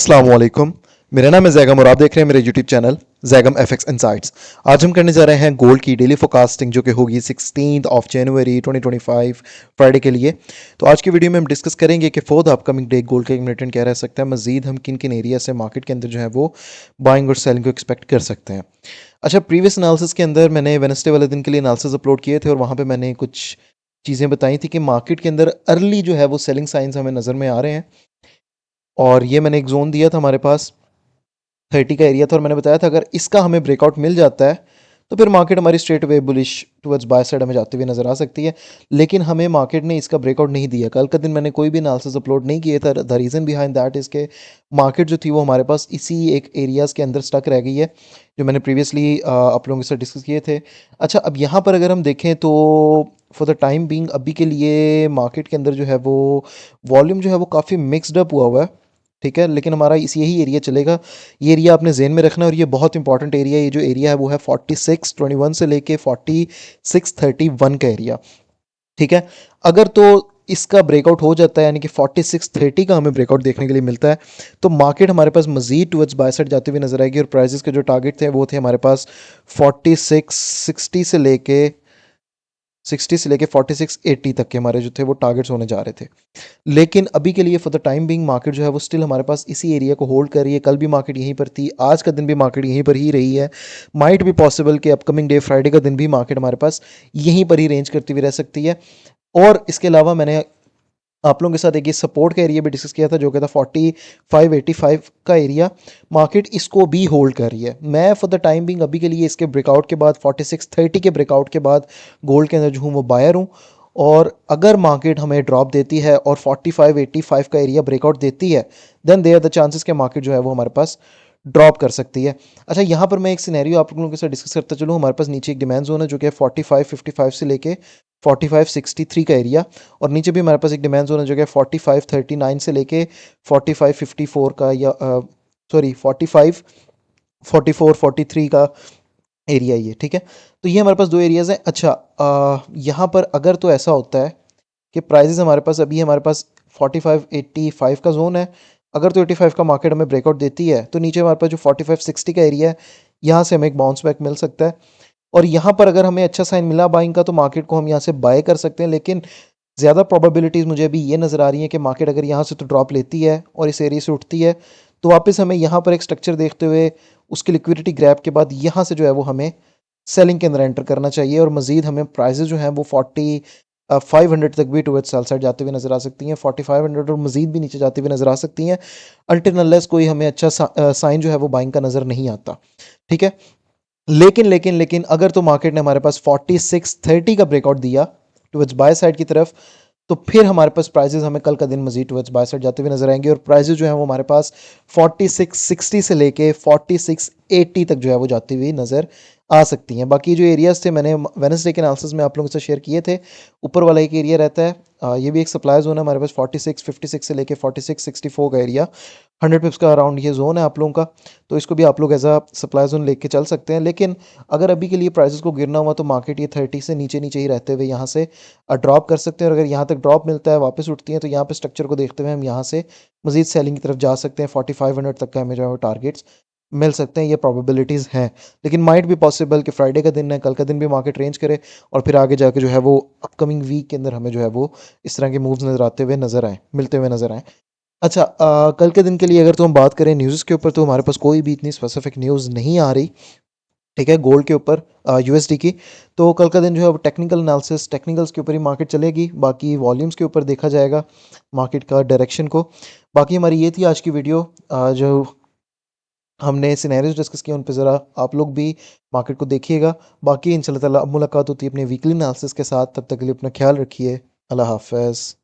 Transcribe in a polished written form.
अस्सलाम वालेकुम। मेरा नाम है जैगम और आप देख रहे हैं मेरे YouTube channel Zaigham FX insights. आज हम करने जा रहे हैं गोल्ड की डेली फोरकास्टिंग जो कि होगी 16 जनवरी 2025 फ्राइडे के लिए। तो आज की वीडियो में हम डिस्कस करेंगे कि for the upcoming day gold का रिटर्न क्या रह सकता है, मजीद हम किन किन एरिया से मार्केट के अंदर जो है वो बाइंग और सेलिंग को एक्सपेक्ट कर सकते हैं। अच्छा, प्रीवियस एनालिसिस के अंदर मैंने वेडनेसडे वाले दिन के लिए एनालिसिस अपलोड किए थे और वहाँ पर मैंने कुछ चीज़ें बताई थी कि मार्केट के अंदर अर्ली जो है वो सेलिंग साइंस हमें नज़र में आ रहे हैं। और ये मैंने एक जोन दिया था हमारे पास 30 का एरिया था और मैंने बताया था अगर इसका हमें ब्रेकआउट मिल जाता है तो फिर मार्केट हमारी straight way bullish towards by side हमें जाते हुए नजर आ सकती है। लेकिन हमें मार्केट ने इसका ब्रेकआउट नहीं दिया। कल का दिन मैंने कोई भी एनालिसिस अपलोड नहीं किया था। The reason behind that is के मार्केट जो थी वो हमारे पास इसी एक एरियाज़ के अंदर स्टक रह गई है जो मैंने प्रीवियसली आप लोगों के साथ डिस्कस किए थे। अच्छा, अब यहाँ पर अगर हम देखें तो फॉर द टाइम बीइंग अभी के लिए मार्केट के अंदर जो है वो वॉल्यूम जो है वो काफ़ी मिक्सड अप हुआ हुआ है। ठीक है, लेकिन हमारा इस यही एरिया चलेगा। ये एरिया आपने जेन में रखना है और ये बहुत इंपॉर्टेंट एरिया है। ये जो एरिया है वो है 4621 से लेके 4631 का एरिया। ठीक है, अगर तो इसका ब्रेकआउट हो जाता है यानी कि 4630 का हमें ब्रेकआउट देखने के लिए मिलता है तो मार्केट हमारे पास मजीद टुवर्ड्स बाय साइड जाते हुए नजर आएगी और प्राइसेस के जो टारगेट थे वो थे हमारे पास 4680 तक के हमारे जो थे वो टारगेट्स होने जा रहे थे। लेकिन अभी के लिए for the time being market जो है वो स्टिल हमारे पास इसी एरिया को होल्ड कर रही है। कल भी मार्केट यहीं पर थी, आज का दिन भी मार्केट यहीं पर ही रही है। माइट भी पॉसिबल कि अपकमिंग डे फ्राइडे का दिन भी मार्केट हमारे पास यहीं पर ही रेंज करती हुई रह सकती है। और इसके अलावा मैंने आप लोगों के साथ एक ये सपोर्ट का एरिया भी डिस्कस किया था जो कि था 4585 का एरिया। मार्केट इसको भी होल्ड कर रही है। मैं फॉर द टाइम बिंग अभी के लिए इसके ब्रेकआउट के बाद 4630 के ब्रेकआउट के बाद गोल्ड के अंदर जो हूँ वो बायर हूँ। और अगर मार्केट हमें ड्रॉप देती है और 4585 का एरिया ब्रेकआउट देती है देन देयर द चांसेस के मार्केट जो है वो हमारे पास ड्रॉप कर सकती है। अच्छा, यहाँ पर मैं एक सिनेरियो आप लोगों के साथ डिस्कस करता चलूँ। हमारे पास नीचे एक डिमांड जोन है जो कि 4555 से लेके 4563 का एरिया और नीचे भी हमारे पास एक डिमांड जोन है जो कि 4539 से लेके 4554 का या सॉरी 4544 43 का एरिया ये। ठीक है, तो ये हमारे पास दो एरियाज़ हैं। अच्छा, यहाँ पर अगर तो ऐसा होता है कि प्राइजेस हमारे पास अभी हमारे पास 4585 का जोन है। अगर तो 85 का मार्केट हमें ब्रेकआउट देती है तो नीचे हमारे पास जो 4560 का एरिया है यहाँ से हमें एक बाउंस बैक मिल सकता है। और यहाँ पर अगर हमें अच्छा साइन मिला बाइंग का तो मार्केट को हम यहाँ से बाय कर सकते हैं। लेकिन ज़्यादा प्रोबेबिलिटीज़ मुझे अभी ये नज़र आ रही है कि मार्केट अगर यहाँ से तो ड्रॉप लेती है और इस एरिया से उठती है तो वापस हमें यहाँ पर एक स्ट्रक्चर देखते हुए उसकी लिक्विडिटी ग्रैप के बाद यहाँ से जो है वो हमें सेलिंग के अंदर एंटर करना चाहिए और मजीद हमें प्राइजेस जो हैं वो 500 तक भी टुवर्ड्स सेल साइड जाते हुए नजर आ सकती हैं। 4500 और मजीद भी नीचे जाते हुए नजर आ सकती हैं अल्टिल अनलेस कोई हमें अच्छा साइन जो है वो बाइंग का नज़र नहीं आता। ठीक है, लेकिन अगर तो मार्केट ने हमारे पास 4630 का ब्रेकआउट दिया टुवर्ड्स बाय साइड की तरफ तो फिर हमारे पास प्राइजेस हमें कल का दिन मजीद टुवर्ड्स बाय साइड जाते हुए नजर आएंगे और प्राइजेस जो है वो हमारे पास 4660 से लेके 4680 तक जो है वो जाती हुई नजर आ सकती हैं। बाकी जो एरियाज थे मैंने वेडनेसडे के एनालिसिस में आप लोगों से शेयर किए थे। ऊपर वाला एक एरिया रहता है, ये भी एक सप्लाई जोन है हमारे पास 4656 से लेके 4664 का एरिया। 100 पिप्स का अराउंड ये जोन है आप लोगों का, तो इसको भी आप लोग एज अ सप्लाई जोन लेके चल सकते हैं। लेकिन अगर अभी के लिए प्राइसेस को गिरना हुआ तो मार्केट ये 30 से नीचे नीचे ही रहते हुए यहाँ से ड्रॉप कर सकते हैं और अगर यहाँ तक ड्रॉप मिलता है वापस उठती है तो यहाँ पे स्ट्रक्चर को देखते हुए हम यहाँ से मजीद सेलिंग की तरफ जा सकते हैं। 4500 तक का हमें जो है टारगेट्स मिल सकते हैं, ये प्रोबेबिलिटीज़ हैं। लेकिन माइट भी पॉसिबल कि फ्राइडे का दिन है, कल का दिन भी मार्केट रेंज करे और फिर आगे जाके जो है वो अपकमिंग वीक के अंदर हमें जो है वो इस तरह के मूव्स नजर आते हुए नजर आए, मिलते हुए नजर आए। अच्छा, कल के दिन के लिए अगर तो हम बात करें न्यूज़ के ऊपर तो हमारे पास कोई भी इतनी स्पेसिफिक न्यूज़ नहीं आ रही। ठीक है, गोल्ड के ऊपर यूएसडी की तो कल का दिन जो है वो टेक्निकल एनालिसिस टेक्निकल्स के ऊपर ही मार्केट चलेगी। बाकी वॉल्यूम्स के ऊपर देखा जाएगा मार्केट का डायरेक्शन को। बाकी हमारी ये थी आज की वीडियो, जो हमने सिनेरियोज डिस्कस किए उन पे ज़रा आप लोग भी मार्केट को देखिएगा। बाकी इंशाल्लाह ताला अब मुलाकात होती है अपने वीकली एनालिसिस के साथ। तब तक के लिए अपना ख्याल रखिए। अल्लाह हाफ़िज़।